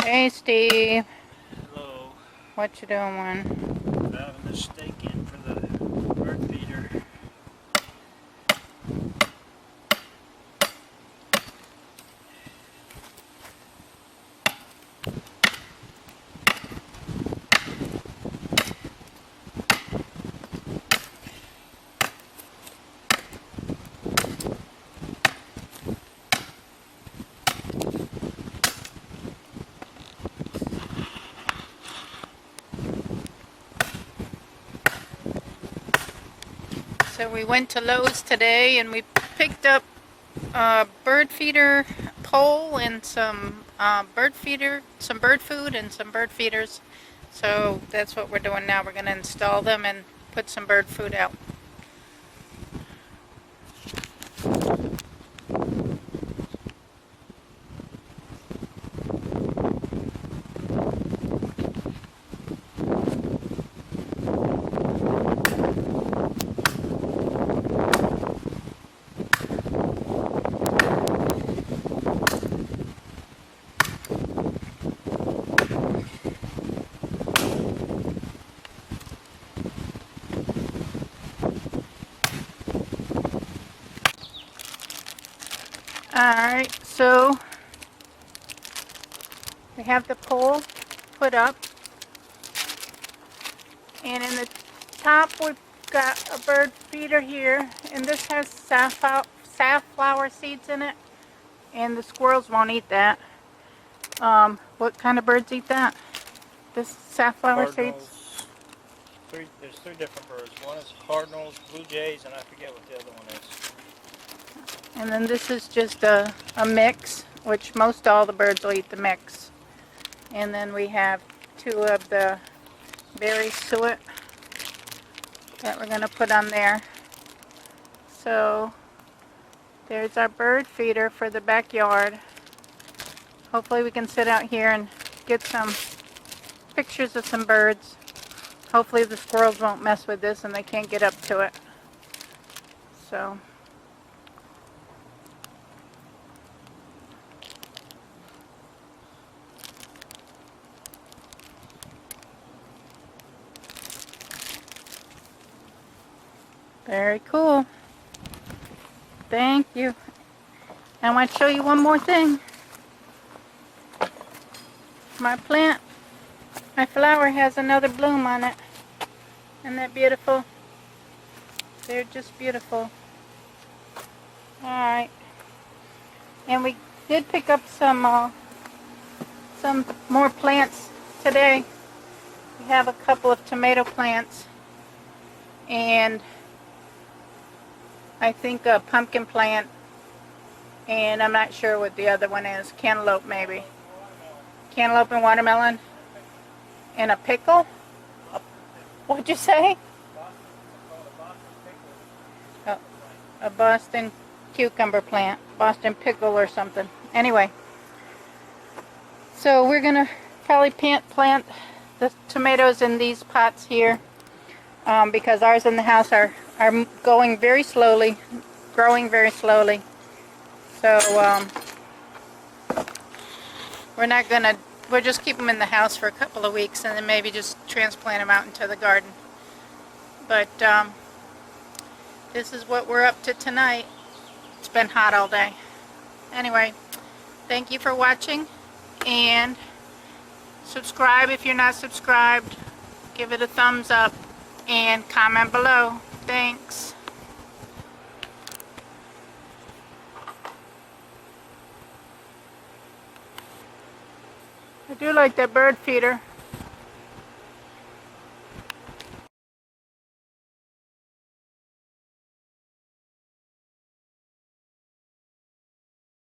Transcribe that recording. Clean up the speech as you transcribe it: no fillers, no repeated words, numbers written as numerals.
Hey Steve, Hello. what you doing? Driving the stake in for the bird feeder. So we went to Lowe's today and we picked up a bird feeder pole and some bird food and some bird feeders. So that's what we're doing now. We're going to install them and put some bird food out. Alright, so we have the pole put up, and in the top we've got a bird feeder here, and this has safflower seeds in it, and the squirrels won't eat that. What kind of birds eat that? This safflower seeds? Cardinals. There's three different birds. One is cardinals, blue jays, and I forget what the other one is. And then this is just a mix, which most all the birds will eat the mix. And then we have two of the berry suet that we're going to put on there. So there's our bird feeder for the backyard. Hopefully we can sit out here and get some pictures of some birds. Hopefully the squirrels won't mess with this and they can't get up to it. So very cool. Thank you. I want to show you one more thing. My flower has another bloom on it. Isn't that beautiful? They're just beautiful. Alright. And we did pick up some more plants today. We have a couple of tomato plants and I think a pumpkin plant, and I'm not sure what the other one is. Cantaloupe maybe. Cantaloupe and watermelon. And a pickle? What'd you say? Oh, a Boston cucumber plant. Boston pickle or something. Anyway. So we're going to probably plant the tomatoes in these pots here. Because ours in the house are going very slowly, growing very slowly. So we'll just keep them in the house for a couple of weeks and then maybe just transplant them out into the garden. But this is what we're up to tonight. It's been hot all day. Anyway, thank you for watching, and subscribe if you're not subscribed. Give it a thumbs up and comment below. Thanks. I do like that bird feeder.